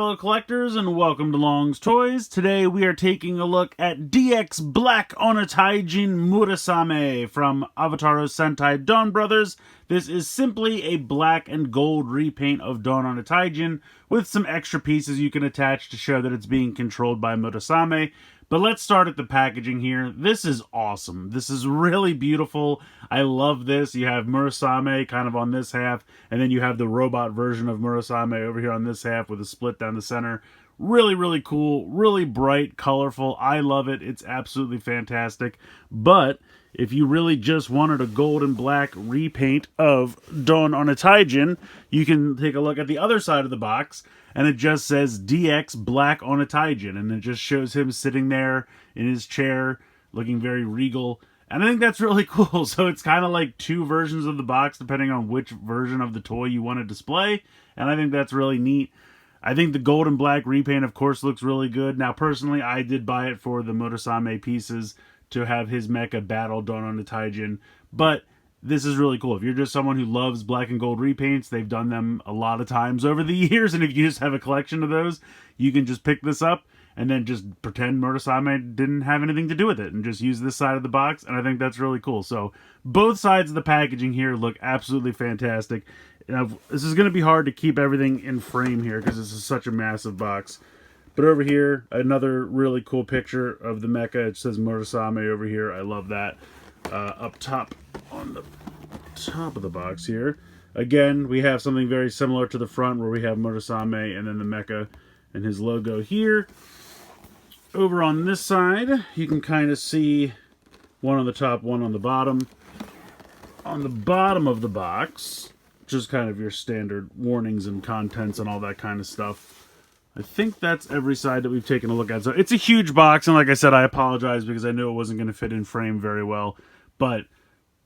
fellow collectors, and welcome to Long's Toys. Today we are taking a look at DX Black Onitaijin Murasame from Avataro Sentai DonBrothers. This is simply a black and gold repaint of Don Onitaijin with some extra pieces you can attach to show that it's being controlled by Murasame. But let's start at the packaging here. This is awesome. This is really beautiful. I love this. You have Murasame kind of on this half, and then you have the robot version of Murasame over here on this half with a split down the center. Really, really cool. Really bright, colorful. I love it. It's absolutely fantastic. But if you really just wanted a gold and black repaint of Don Onitaijin, you can take a look at the other side of the box, and it just says DX Black Onitaijin, and it just shows him sitting there in his chair, looking very regal. And I think that's really cool. So it's kind of like two versions of the box, depending on which version of the toy you want to display. And I think that's really neat. I think the gold and black repaint, of course, looks really good. Now, personally, I did buy it for the Murasame pieces to have his mecha battle Don Onitaijin. But this is really cool. If you're just someone who loves black and gold repaints, they've done them a lot of times over the years. And if you just have a collection of those, you can just pick this up and then just pretend Murasame didn't have anything to do with it and just use this side of the box. And I think that's really cool. So both sides of the packaging here look absolutely fantastic. Now, this is going to be hard to keep everything in frame here because this is such a massive box. But over here, another really cool picture of the mecha. It says Murasame over here. I love that. Up top on the top of the box here. Again, we have something very similar to the front where we have Murasame and then the mecha and his logo here. Over on this side, you can kind of see one on the top, one on the bottom. On the bottom of the box, just kind of your standard warnings and contents and all that kind of stuff. I think that's every side that we've taken a look at. So it's a huge box, and like I said, I apologize because I knew it wasn't going to fit in frame very well. But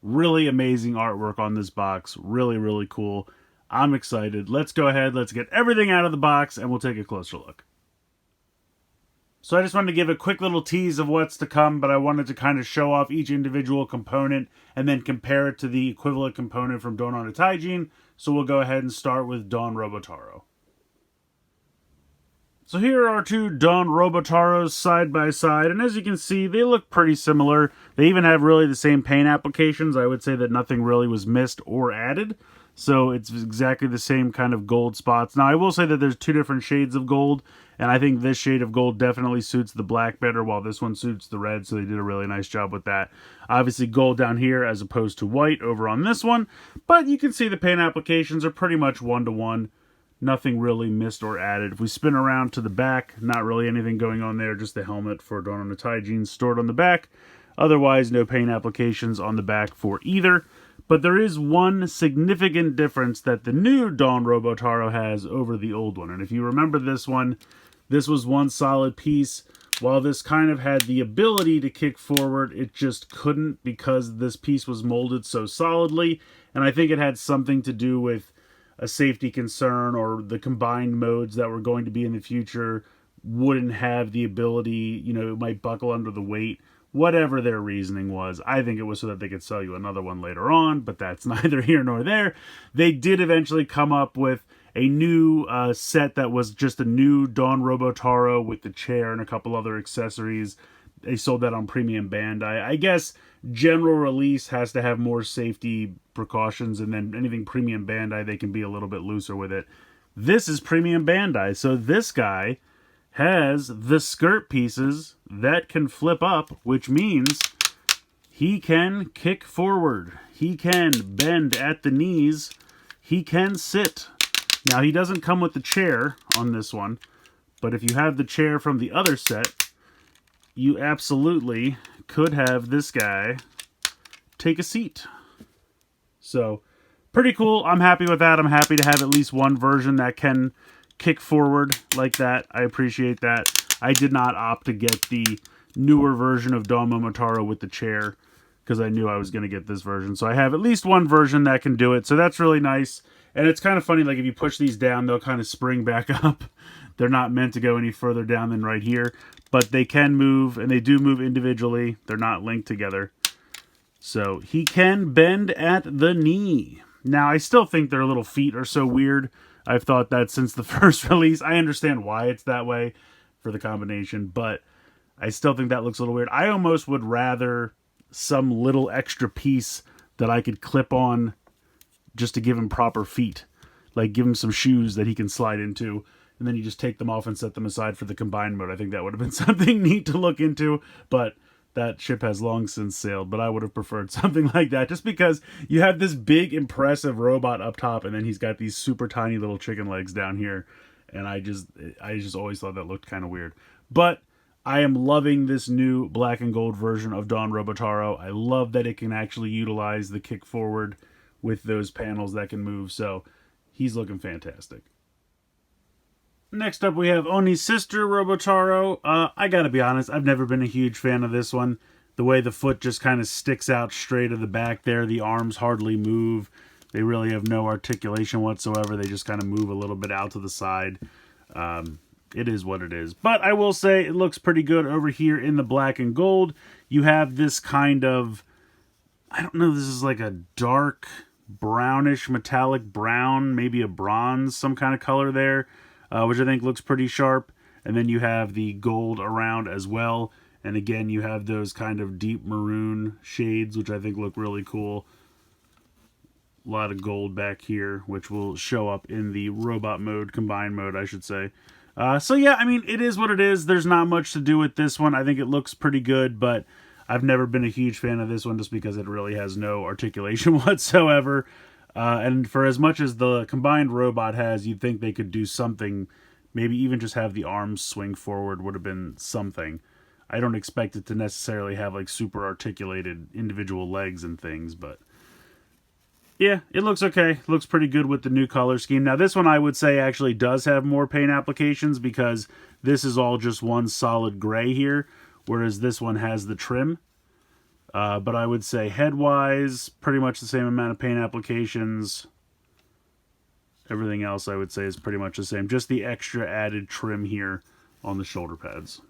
really amazing artwork on this box. Really, really cool. I'm excited. Let's go ahead. Let's get everything out of the box, and we'll take a closer look. So I just wanted to give a quick little tease of what's to come, but I wanted to kind of show off each individual component and then compare it to the equivalent component from Don Onitaijin. So we'll go ahead and start with Don Robotaro. So here are two Don Robotaros side by side, and as you can see, they look pretty similar. They even have really the same paint applications. I would say that nothing really was missed or added. So it's exactly the same kind of gold spots. Now, I will say that there's two different shades of gold, and I think this shade of gold definitely suits the black better, while this one suits the red, so they did a really nice job with that. Obviously, gold down here as opposed to white over on this one, but you can see the paint applications are pretty much one-to-one. Nothing really missed or added. If we spin around to the back, not really anything going on there, just the helmet for Don Onitaijin stored on the back. Otherwise, no paint applications on the back for either. But there is one significant difference that the new Don Robotaro has over the old one. And if you remember this one, this was one solid piece. While this kind of had the ability to kick forward, it just couldn't because this piece was molded so solidly. And I think it had something to do with a safety concern, or the combined modes that were going to be in the future wouldn't have the ability, you know, it might buckle under the weight. Whatever their reasoning was, I think it was so that they could sell you another one later on, but that's neither here nor there. They did eventually come up with a new set that was just a new Don Robotaro with the chair and a couple other accessories. They sold that on Premium Bandai. I guess general release has to have more safety precautions, and then anything Premium Bandai, they can be a little bit looser with it. This is Premium Bandai, so this guy has the skirt pieces that can flip up, which means he can kick forward. He can bend at the knees. He can sit. Now, he doesn't come with the chair on this one, but if you have the chair from the other set, you absolutely could have this guy take a seat. So, pretty cool. I'm happy with that. I'm happy to have at least one version that can kick forward like that. I appreciate that. I did not opt to get the newer version of Don Momotaro with the chair because I knew I was going to get this version. So I have at least one version that can do it. So that's really nice. And it's kind of funny, like if you push these down, they'll kind of spring back up. They're not meant to go any further down than right here, but they can move, and they do move individually. They're not linked together. So he can bend at the knee. Now, I still think their little feet are so weird. I've thought that since the first release. I understand why it's that way for the combination, but I still think that looks a little weird. I almost would rather some little extra piece that I could clip on just to give him proper feet. Like, give him some shoes that he can slide into, and then you just take them off and set them aside for the combined mode. I think that would have been something neat to look into, but that ship has long since sailed. But I would have preferred something like that, just because you have this big, impressive robot up top, and then he's got these super tiny little chicken legs down here, and I just always thought that looked kind of weird. But I am loving this new black and gold version of Don Robotaro. I love that it can actually utilize the kick forward with those panels that can move, so he's looking fantastic. Next up, we have Oni Sister Robotaro. I gotta be honest, I've never been a huge fan of this one. The way the foot just kind of sticks out straight to the back there, the arms hardly move. They really have no articulation whatsoever. They just kind of move a little bit out to the side. It is what it is. But I will say it looks pretty good over here in the black and gold. You have this kind of, I don't know, this is like a dark brownish metallic brown, maybe a bronze, some kind of color there, which I think looks pretty sharp. And then you have the gold around as well. And again, you have those kind of deep maroon shades, which I think look really cool. A lot of gold back here, which will show up in the robot mode, combined mode, I should say. So yeah, I mean, it is what it is. There's not much to do with this one. I think it looks pretty good, but I've never been a huge fan of this one just because it really has no articulation whatsoever. And for as much as the combined robot has, you'd think they could do something. Maybe even just have the arms swing forward would have been something. I don't expect it to necessarily have like super articulated individual legs and things, but yeah, it looks okay. It looks pretty good with the new color scheme. Now, this one I would say actually does have more paint applications because this is all just one solid gray here, whereas this one has the trim. But I would say head-wise, pretty much the same amount of paint applications. Everything else I would say is pretty much the same. Just the extra added trim here on the shoulder pads.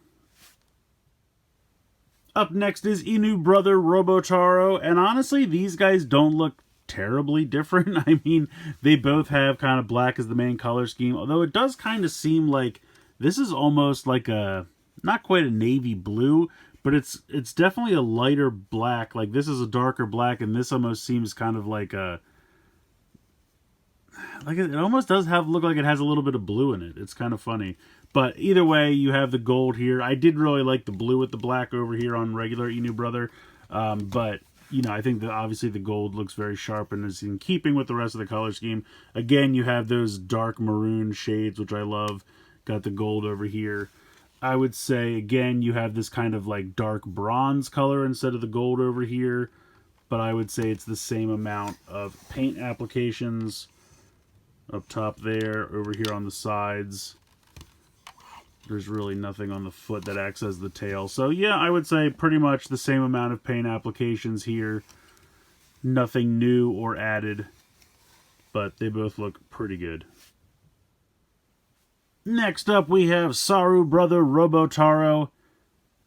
Up next is Inu Brother Robotaro, and honestly, these guys don't look terribly different. I mean, they both have kind of black as the main color scheme, although it does kind of seem like this is almost like a, not quite a navy blue, but it's definitely a lighter black. Like, this is a darker black, and this almost seems kind of like a, like it almost does have look like it has a little bit of blue in it. It's kind of funny. But either way, you have the gold here. I did really like the blue with the black over here on regular Inu Brother. But, you know, I think that obviously the gold looks very sharp and is in keeping with the rest of the color scheme. Again, you have those dark maroon shades, which I love. Got the gold over here. I would say, again, you have this kind of like dark bronze color instead of the gold over here. But I would say it's the same amount of paint applications up top there, over here on the sides. There's really nothing on the foot that acts as the tail. So yeah, I would say pretty much the same amount of paint applications here. Nothing new or added, but they both look pretty good. Next up, we have Saru Brother Robotaro,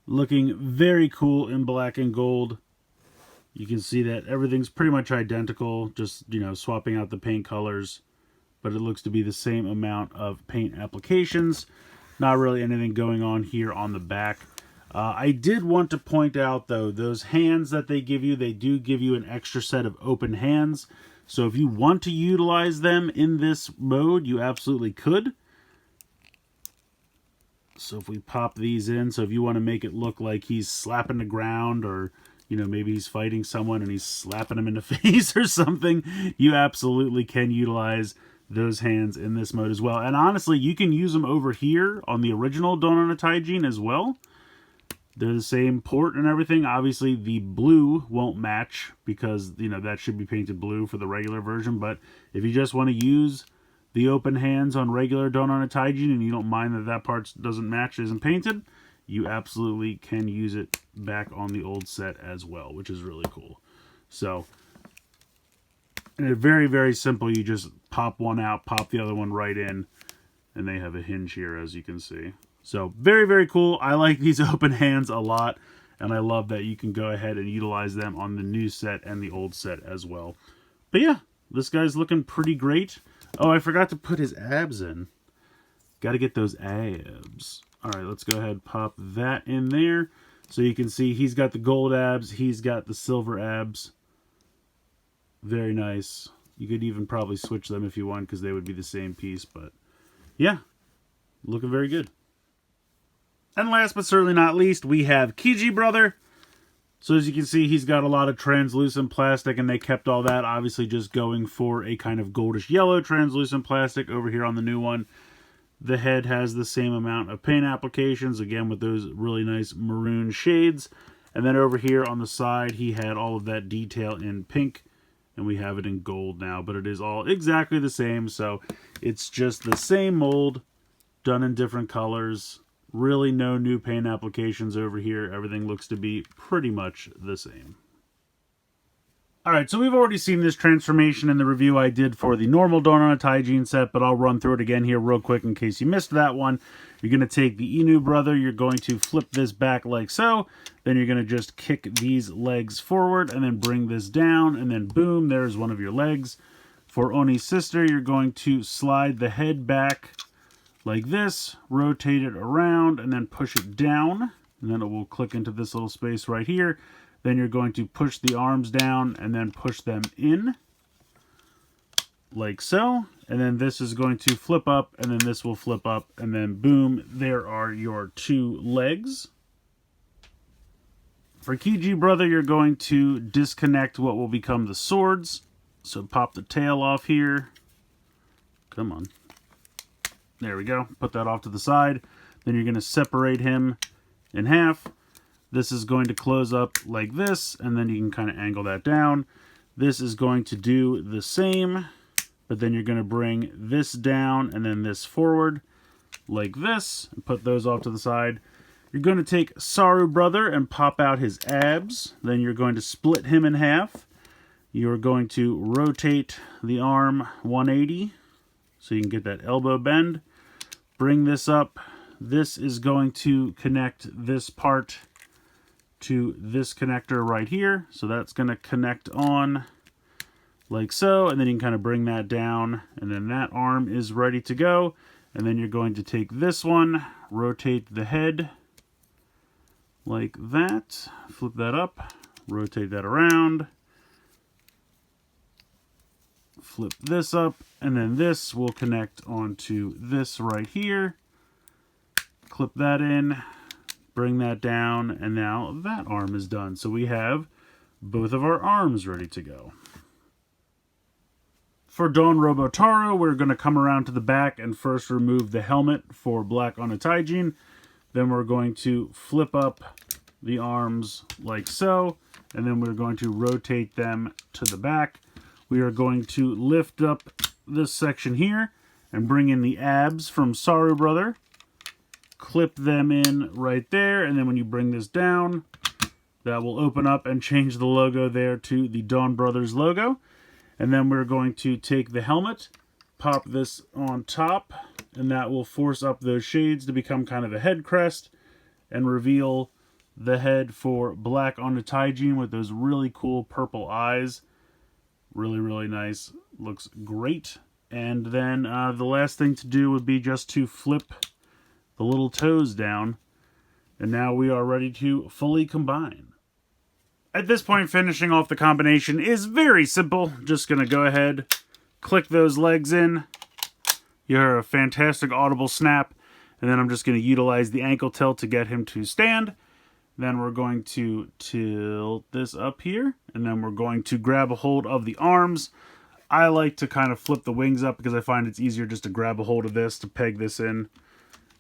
looking very cool in black and gold. You can see that everything's pretty much identical, just, you know, swapping out the paint colors, but it looks to be the same amount of paint applications. Not really anything going on here on the back. I did want to point out, though, those hands that they give you, they do give you an extra set of open hands. So if you want to utilize them in this mode, you absolutely could. So if we pop these in, so if you want to make it look like he's slapping the ground, or, you know, maybe he's fighting someone and he's slapping him in the face or something, you absolutely can utilize those hands in this mode as well. And honestly, you can use them over here on the original Onitaijin as well. They're the same port and everything. Obviously, the blue won't match because, you know, that should be painted blue for the regular version. But if you just want to use the open hands on regular Onitaijin and you don't mind that that part doesn't match, isn't painted, you absolutely can use it back on the old set as well, which is really cool. So, and it's very, very simple. You just pop one out, pop the other one right in, and they have a hinge here, as you can see. So, very, very cool. I like these open hands a lot, and I love that you can go ahead and utilize them on the new set and the old set as well. But yeah, this guy's looking pretty great. Oh, I forgot to put his abs in. Got to get those abs. All right, let's go ahead and pop that in there. So you can see he's got the gold abs. He's got the silver abs. Very nice. You could even probably switch them if you want because they would be the same piece. But yeah, looking very good. And last but certainly not least, we have Kiji Brother. So as you can see, he's got a lot of translucent plastic, and they kept all that, obviously just going for a kind of goldish yellow translucent plastic over here on the new one. The head has the same amount of paint applications, again with those really nice maroon shades. And then over here on the side, he had all of that detail in pink, and we have it in gold now, but it is all exactly the same. So it's just the same mold done in different colors. Really no new paint applications over here. Everything looks to be pretty much the same. Alright, so we've already seen this transformation in the review I did for the normal Onitaijin set, but I'll run through it again here real quick in case you missed that one. You're going to take the Inu Brother, you're going to flip this back like so, then you're going to just kick these legs forward and then bring this down, and then boom, there's one of your legs. For Oni Sister, you're going to slide the head back like this, rotate it around, and then push it down, and then it will click into this little space right here. Then you're going to push the arms down and then push them in, like so. And then this is going to flip up, and then this will flip up, and then boom, there are your two legs. For Kiji Brother, you're going to disconnect what will become the swords. So pop the tail off here. Come on. There we go. Put that off to the side. Then you're going to separate him in half. This is going to close up like this, and then you can kind of angle that down. This is going to do the same, but then you're going to bring this down and then this forward like this, and put those off to the side. You're going to take Saru Brother and pop out his abs. Then you're going to split him in half. You're going to rotate the arm 180 so you can get that elbow bend. Bring this up. This is going to connect this part to this connector right here. So that's going to connect on like so, and then you can kind of bring that down, and then that arm is ready to go. And then you're going to take this one, rotate the head like that, flip that up, rotate that around, flip this up, and then this will connect onto this right here. Clip that in, bring that down, and now that arm is done. So we have both of our arms ready to go. For Don Robotaro, we're going to come around to the back and first remove the helmet for Black Onitaijin. Then we're going to flip up the arms like so, and then we're going to rotate them to the back. We are going to lift up this section here and bring in the abs from Saru Brother. Clip them in right there, and then when you bring this down, that will open up and change the logo there to the DonBrothers logo. And then we're going to take the helmet, pop this on top, and that will force up those shades to become kind of a head crest and reveal the head for Black Onitaijin with those really cool purple eyes. Really, really nice. Looks great. And then the last thing to do would be just to flip the little toes down. And now we are ready to fully combine. At this point, finishing off the combination is very simple. Just going to go ahead, click those legs in. You hear a fantastic audible snap. And then I'm just going to utilize the ankle tilt to get him to stand. Then we're going to tilt this up here. And then we're going to grab a hold of the arms. I like to kind of flip the wings up because I find it's easier just to grab a hold of this to peg this in.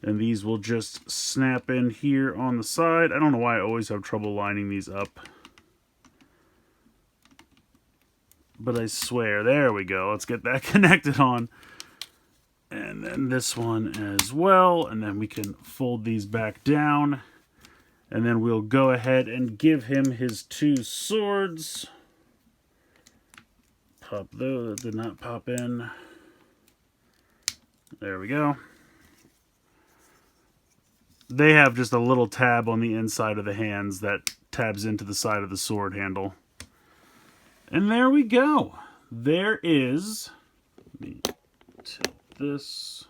And these will just snap in here on the side. I don't know why I always have trouble lining these up. But I swear, there we go. Let's get that connected on. And then this one as well. And then we can fold these back down. And then we'll go ahead and give him his two swords. Pop those. That did not pop in. There we go. They have just a little tab on the inside of the hands that tabs into the side of the sword handle. And there we go. There is, let me tilt this.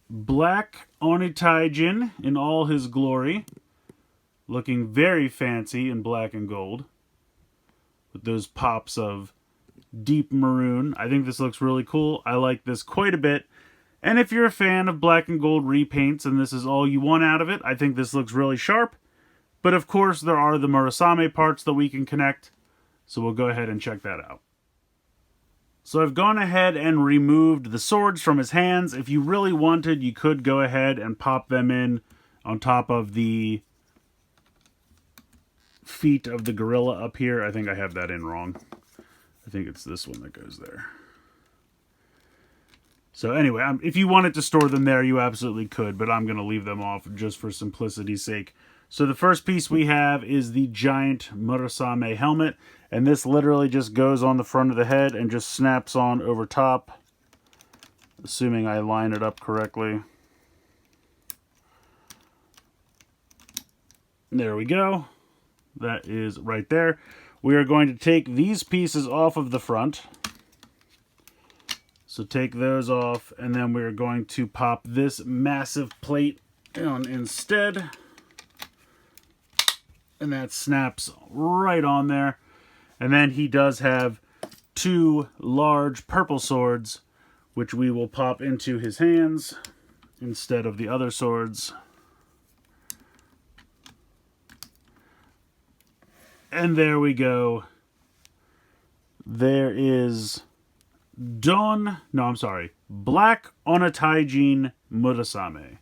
Black Onitaijin in all his glory. Looking very fancy in black and gold. With those pops of deep maroon. I think this looks really cool. I like this quite a bit. And if you're a fan of black and gold repaints and this is all you want out of it, I think this looks really sharp. But of course, there are the Murasame parts that we can connect. So we'll go ahead and check that out. So I've gone ahead and removed the swords from his hands. If you really wanted, you could go ahead and pop them in on top of the feet of the gorilla up here. I think I have that in wrong. I think it's this one that goes there. So anyway, if you wanted to store them there, you absolutely could, but I'm going to leave them off just for simplicity's sake. So the first piece we have is the giant Murasame helmet, and this literally just goes on the front of the head and just snaps on over top, assuming I line it up correctly. There we go. That is right there. We are going to take these pieces off of the front. So take those off, and then we're going to pop this massive plate on instead. And that snaps right on there. And then he does have two large purple swords, which we will pop into his hands instead of the other swords. And there we go. There is Black Onitaijin Murasame.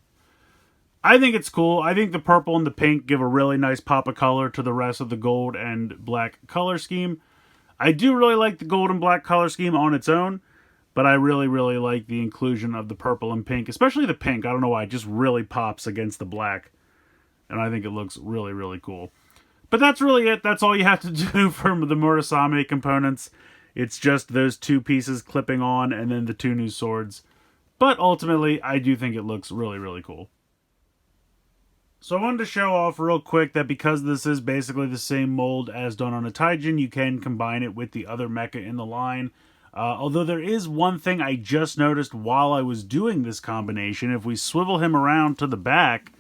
I think it's cool. I think the purple and the pink give a really nice pop of color to the rest of the gold and black color scheme. I do really like the gold and black color scheme on its own, but I really, really like the inclusion of the purple and pink, especially the pink. I don't know why, it just really pops against the black, and I think it looks really, really cool. But that's really it. That's all you have to do for the Murasame components. It's just those two pieces clipping on and then the two new swords. But ultimately, I do think it looks really, really cool. So I wanted to show off real quick that because this is basically the same mold as Don Onitaijin, you can combine it with the other mecha in the line. Although there is one thing I just noticed while I was doing this combination. If we swivel him around to the back,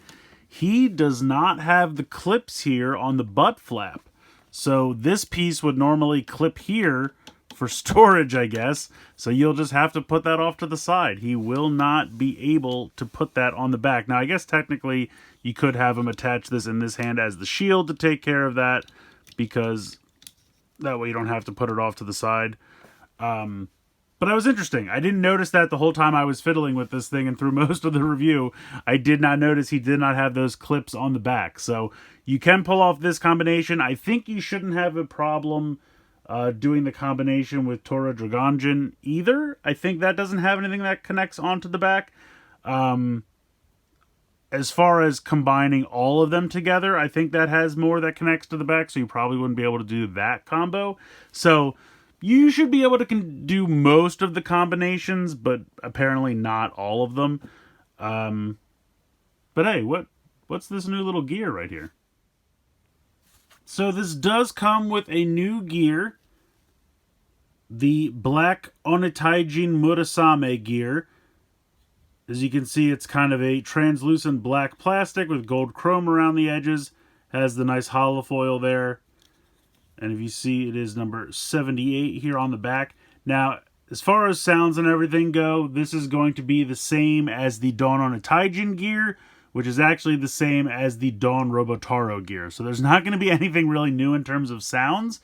he does not have the clips here on the butt flap. So this piece would normally clip here for storage, I guess. So you'll just have to put that off to the side. He will not be able to put that on the back. Now, I guess technically you could have him attach this in this hand as the shield to take care of that, because that way you don't have to put it off to the side. But that was interesting. I didn't notice that the whole time I was fiddling with this thing, and through most of the review, I did not notice he did not have those clips on the back. So you can pull off this combination. I think you shouldn't have a problem doing the combination with Tora Dragonjin either. I think that doesn't have anything that connects onto the back. As far as combining all of them together, I think that has more that connects to the back, so you probably wouldn't be able to do that combo. So you should be able to do most of the combinations, but apparently not all of them. But hey, what's this new little gear right here? So this does come with a new gear. The Black Onitaijin Murasame gear. As you can see, it's kind of a translucent black plastic with gold chrome around the edges. Has the nice holofoil there. And if you see, it is number 78 here on the back. Now, as far as sounds and everything go, this is going to be the same as the Don Onitaijin gear, which is actually the same as the Don Robotaro gear. So there's not going to be anything really new in terms of sounds.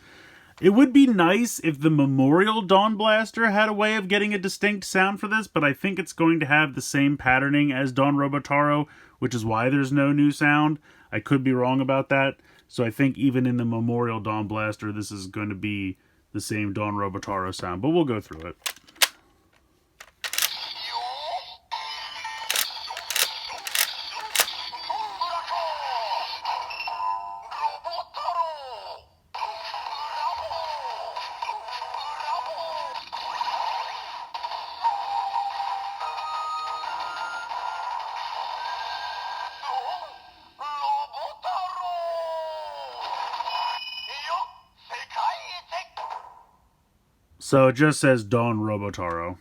It would be nice if the Memorial Dawn Blaster had a way of getting a distinct sound for this, but I think it's going to have the same patterning as Don Robotaro, which is why there's no new sound. I could be wrong about that. So I think even in the Memorial Dawn Blaster, this is going to be the same Don Robotaro sound, but we'll go through it. So it just says Don Robotaro.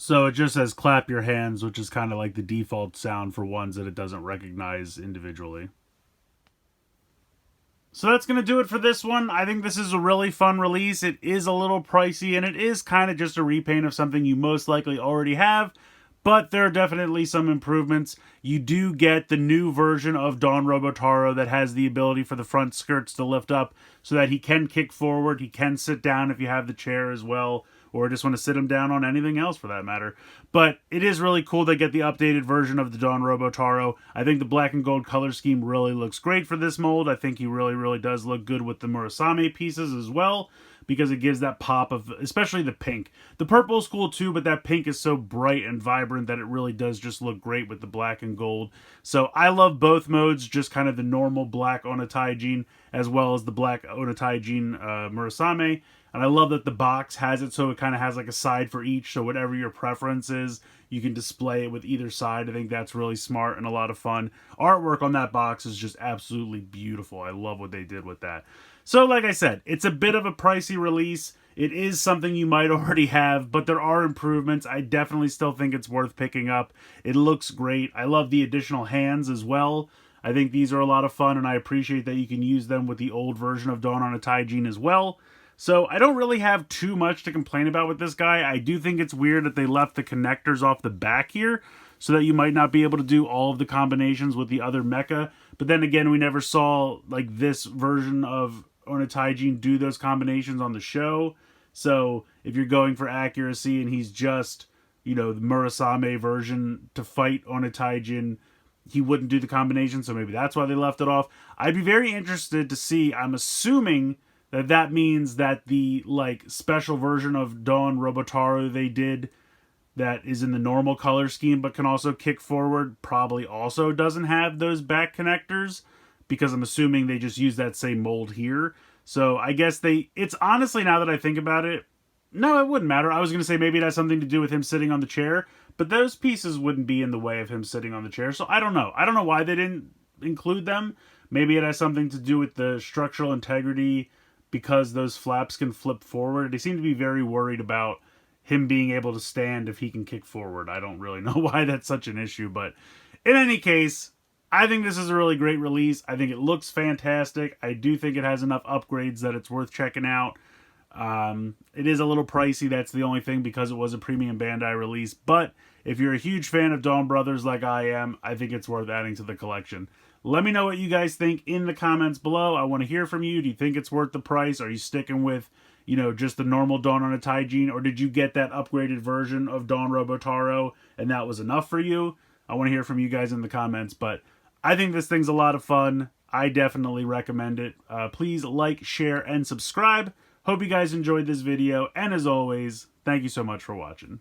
So it just says clap your hands, which is kind of like the default sound for ones that it doesn't recognize individually. So that's going to do it for this one. I think this is a really fun release. It is a little pricey, and it is kind of just a repaint of something you most likely already have, but there are definitely some improvements. You do get the new version of Don Robotaro that has the ability for the front skirts to lift up so that he can kick forward, he can sit down if you have the chair as well, or just want to sit him down on anything else for that matter. But it is really cool to get the updated version of the Don Robotaro. I think the black and gold color scheme really looks great for this mold. I think he really does look good with the Murasame pieces as well, because it gives that pop of, especially the pink. The purple is cool too, but that pink is so bright and vibrant that it really does just look great with the black and gold. So I love both modes, just kind of the normal black Onitaijin as well as the black Onitaijin Murasame. And I love that the box has it so it kind of has like a side for each, so whatever your preference is, you can display it with either side. I think that's really smart and a lot of fun. Artwork on that box is just absolutely beautiful. I love what they did with that. So like I said, it's a bit of a pricey release. It is something you might already have, but there are improvements. I definitely still think it's worth picking up. It looks great. I love the additional hands as well. I think these are a lot of fun, and I appreciate that you can use them with the old version of Don Onitaijin as well. So I don't really have too much to complain about with this guy. I do think it's weird that they left the connectors off the back here so that you might not be able to do all of the combinations with the other mecha. But then again, we never saw like this version of Onitaijin do those combinations on the show. So if you're going for accuracy and he's just, you know, the Murasame version to fight Onitaijin, he wouldn't do the combination. So maybe that's why they left it off. I'd be very interested to see. I'm assuming that means that the like special version of Don Robotaro they did that is in the normal color scheme but can also kick forward probably also doesn't have those back connectors, because I'm assuming they just use that same mold here. So I guess it's honestly, now that I think about it, no, it wouldn't matter. I was going to say maybe it has something to do with him sitting on the chair, but those pieces wouldn't be in the way of him sitting on the chair. So I don't know. I don't know why they didn't include them. Maybe it has something to do with the structural integrity, because those flaps can flip forward. They seem to be very worried about him being able to stand if he can kick forward. I don't really know why that's such an issue, but in any case, I think this is a really great release. I think it looks fantastic. I do think it has enough upgrades that it's worth checking out. It is a little pricey, that's the only thing, because it was a premium Bandai release, but if you're a huge fan of DonBrothers like I am, I think it's worth adding to the collection. Let me know what you guys think in the comments below. I want to hear from you. Do you think it's worth the price? Are you sticking with, you know, just the normal Don Onitaijin, or did you get that upgraded version of Don Robotaro and that was enough for you? I want to hear from you guys in the comments, but I think this thing's a lot of fun. I definitely recommend it. Please like, share, and subscribe. Hope you guys enjoyed this video, and as always, thank you so much for watching.